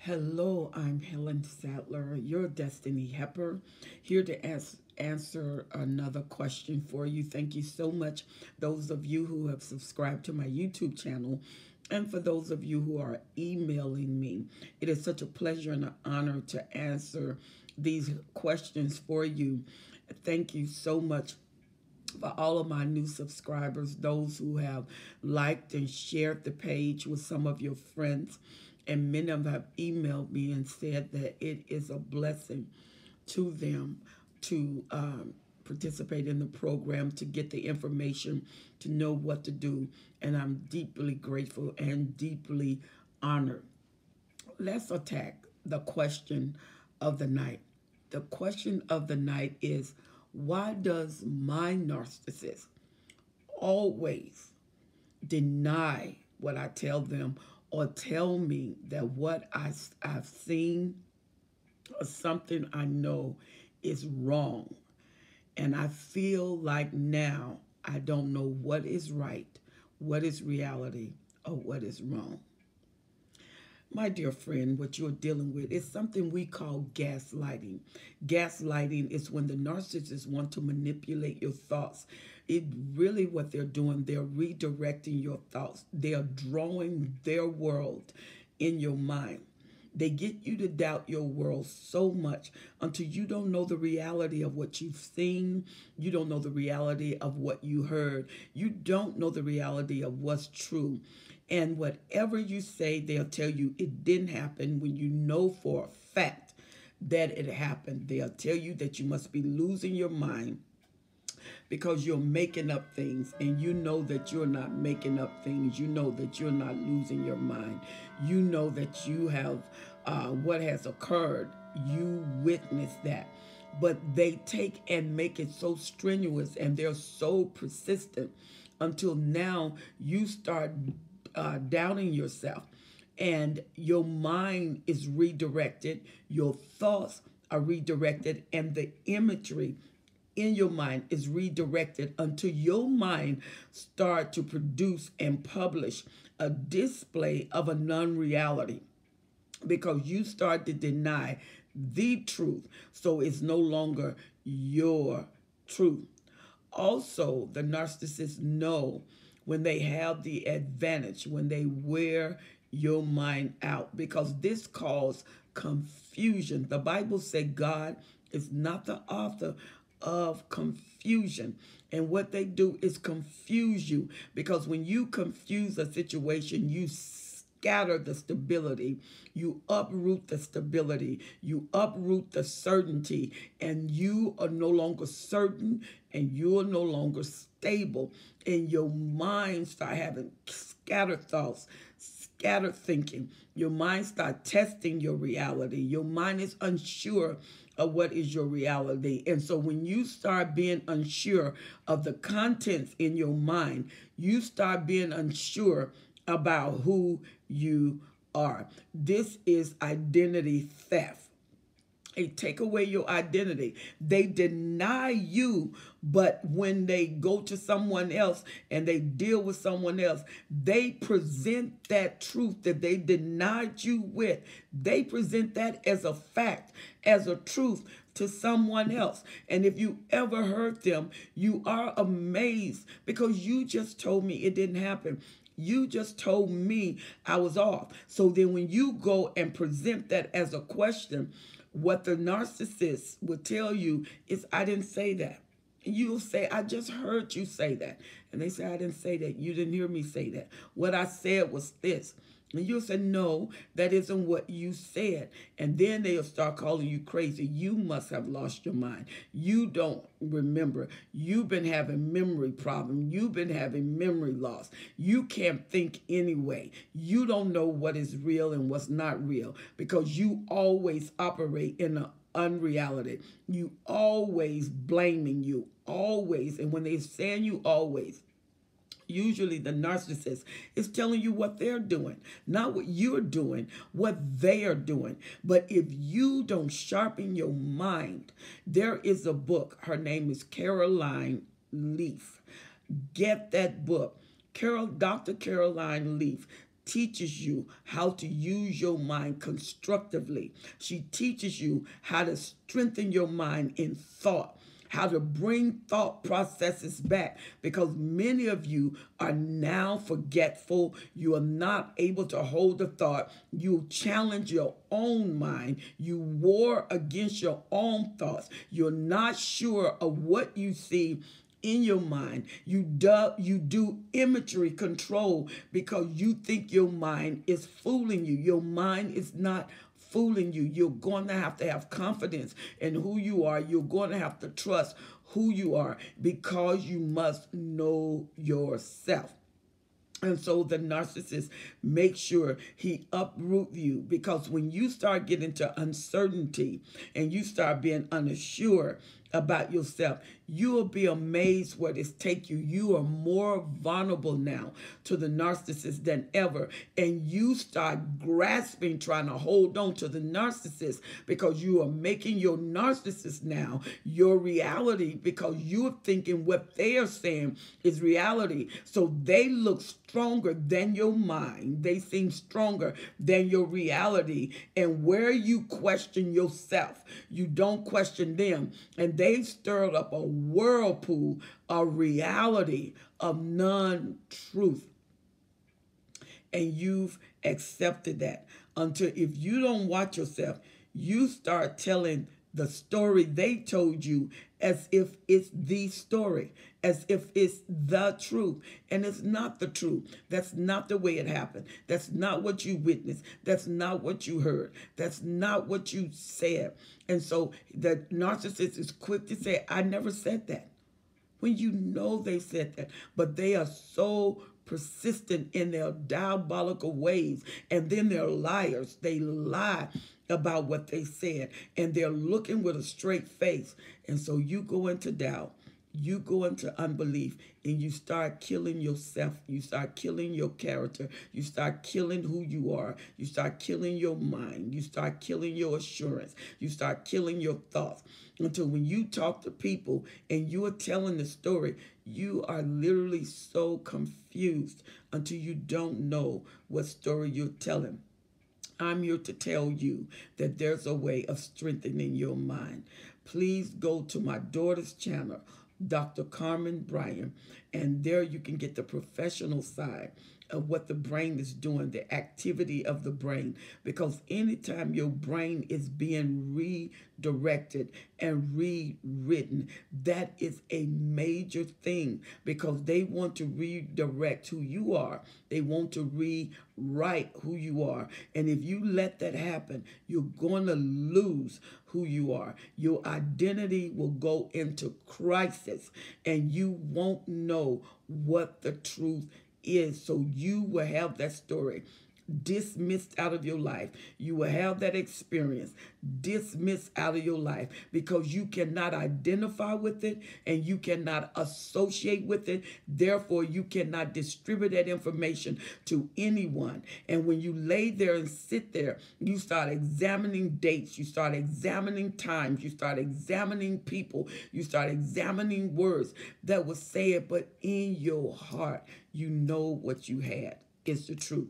Hello, I'm Helen Sadler, your Destiny Helper, here to answer another question for you. Thank you so much, those of you who have subscribed to my YouTube channel, and for those of you who are emailing me. It is such a pleasure and an honor to answer these questions for you. Thank you so much for all of my new subscribers, those who have liked and shared the page with some of your friends. And many of them have emailed me and said that it is a blessing to them to participate in the program, to get the information, to know what to do. And I'm deeply grateful and deeply honored. Let's attack the question of the night. The question of the night is, why does my narcissist always deny what I tell them or tell me that what I've seen or something I know is wrong? And I feel like now I don't know what is right, what is reality, or what is wrong. My dear friend, what you're dealing with is something we call gaslighting. Gaslighting is when the narcissists want to manipulate your thoughts. It really what they're doing, they're redirecting your thoughts. They are drawing their world in your mind. They get you to doubt your world so much until you don't know the reality of what you've seen. You don't know the reality of what you heard. You don't know the reality of what's true. And whatever you say, they'll tell you it didn't happen when you know for a fact that it happened. They'll tell you that you must be losing your mind because you're making up things, and you know that you're not making up things. You know that you're not losing your mind. You know that you have what has occurred. You witnessed that. But they take and make it so strenuous, and they're so persistent until now you start doubting yourself, and your mind is redirected. Your thoughts are redirected, and the imagery in your mind is redirected until your mind start to produce and publish a display of a non-reality, because you start to deny the truth. So it's no longer your truth. Also, the narcissists know when they have the advantage, when they wear your mind out, because this causes confusion. The Bible said God is not the author of confusion. And what they do is confuse you, because when you confuse a situation, you scatter the stability, you uproot the stability, you uproot the certainty, and you are no longer certain, and you are no longer stable, and your mind start having scattered thoughts, scattered thinking. Your mind start testing your reality. Your mind is unsure of what is your reality. And so when you start being unsure of the contents in your mind, you start being unsure about who you are. This is identity theft. They take away your identity. They deny you, but when they go to someone else and they deal with someone else, they present that truth that they denied you with. They present that as a fact, as a truth to someone else. And if you ever heard them, you are amazed, because you just told me it didn't happen. You just told me I was off. So then when you go and present that as a question, what the narcissist will tell you is, I didn't say that. And you'll say, I just heard you say that. And they say, I didn't say that. You didn't hear me say that. What I said was this. And you'll say, no, that isn't what you said. And then they'll start calling you crazy. You must have lost your mind. You don't remember. You've been having memory problems. You've been having memory loss. You can't think anyway. You don't know what is real and what's not real, because you always operate in an unreality. You always blaming, you always. And when they're saying you always, usually the narcissist is telling you what they're doing, not what you're doing, what they are doing. But if you don't sharpen your mind, there is a book. Her name is Caroline Leaf. Get that book. Dr. Caroline Leaf teaches you how to use your mind constructively. She teaches you how to strengthen your mind in thought, how to bring thought processes back, because many of you are now forgetful. You are not able to hold a thought. You challenge your own mind. You war against your own thoughts. You're not sure of what you see in your mind. You do imagery control because you think your mind is fooling you. Your mind is not fooling you. You're going to have confidence in who you are. You're going to have to trust who you are, because you must know yourself. And so the narcissist makes sure he uproot you, because when you start getting to uncertainty and you start being unassured about yourself, you will be amazed what it's take you. You are more vulnerable now to the narcissist than ever. And you start grasping, trying to hold on to the narcissist, because you are making your narcissist now your reality, because you're thinking what they are saying is reality. So they look stronger than your mind. They seem stronger than your reality. And where you question yourself, you don't question them. And they've stirred up a whirlpool of reality of non-truth. And you've accepted that, until if you don't watch yourself, you start telling the story they told you as if it's the story, as if it's the truth. And it's not the truth. That's not the way it happened. That's not what you witnessed. That's not what you heard. That's not what you said. And so the narcissist is quick to say, I never said that, when you know they said that. But they are so persistent in their diabolical ways, and then they're liars. They lie about what they said, and they're looking with a straight face. And so you go into doubt, you go into unbelief, and you start killing yourself. You start killing your character. You start killing who you are. You start killing your mind. You start killing your assurance. You start killing your thoughts, until when you talk to people and you are telling the story, you are literally so confused until you don't know what story you're telling. I'm here to tell you that there's a way of strengthening your mind. Please go to my daughter's channel, Dr. Carmen Bryan, and there you can get the professional side of what the brain is doing, the activity of the brain. Because anytime your brain is being redirected and rewritten, that is a major thing, because they want to redirect who you are. They want to rewrite who you are. And if you let that happen, you're going to lose who you are. Your identity will go into crisis, and you won't know what the truth is. So you will have that story dismissed out of your life. You will have that experience dismissed out of your life, because you cannot identify with it and you cannot associate with it. Therefore, you cannot distribute that information to anyone. And when you lay there and sit there, you start examining dates, you start examining times, you start examining people, you start examining words that will say it, but in your heart, you know what you had is the truth.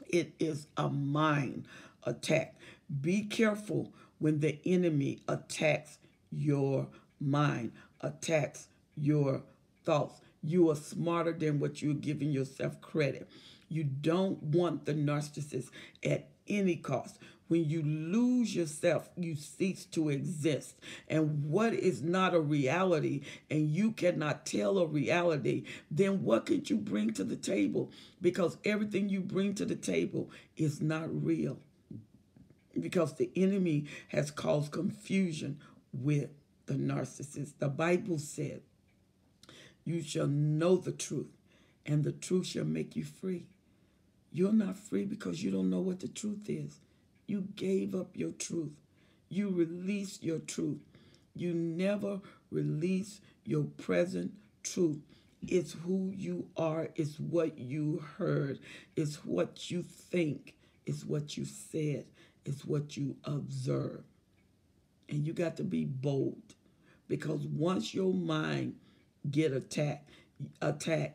It is a mind attack. Be careful when the enemy attacks your mind, attacks your thoughts. You are smarter than what you're giving yourself credit. You don't want the narcissist at any cost. When you lose yourself, you cease to exist. And what is not a reality, and you cannot tell a reality, then what could you bring to the table? Because everything you bring to the table is not real. Because the enemy has caused confusion with the narcissist. The Bible said, you shall know the truth, and the truth shall make you free. You're not free because you don't know what the truth is. You gave up your truth. You released your truth. You never release your present truth. It's who you are. It's what you heard. It's what you think. It's what you said. It's what you observe. And you got to be bold, because once your mind get attacked,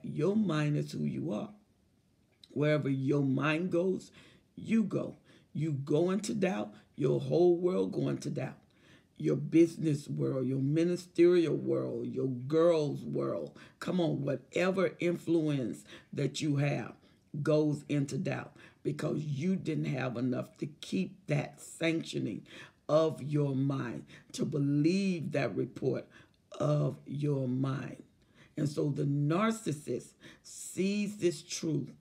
your mind is who you are. Wherever your mind goes, you go. You go into doubt, your whole world go into doubt. Your business world, your ministerial world, your girls' world. Come on, whatever influence that you have goes into doubt because you didn't have enough to keep that sanctioning of your mind, to believe that report of your mind. And so the narcissist sees this truth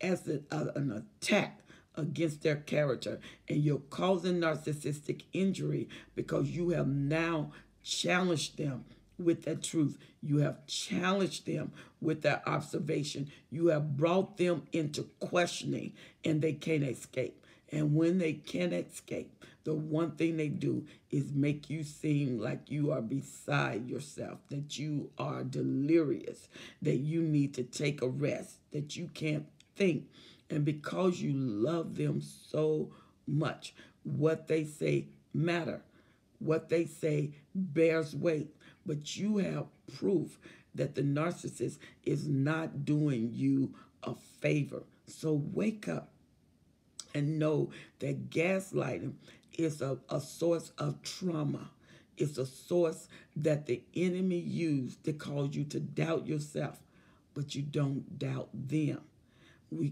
as an attack against their character, and you're causing narcissistic injury because you have now challenged them with that truth. You have challenged them with that observation. You have brought them into questioning, and they can't escape. And when they can't escape, the one thing they do is make you seem like you are beside yourself, that you are delirious, that you need to take a rest, that you can't think. And because you love them so much, what they say matter. What they say bears weight. But you have proof that the narcissist is not doing you a favor. So wake up and know that gaslighting is a source of trauma. It's a source that the enemy used to cause you to doubt yourself, but you don't doubt them. We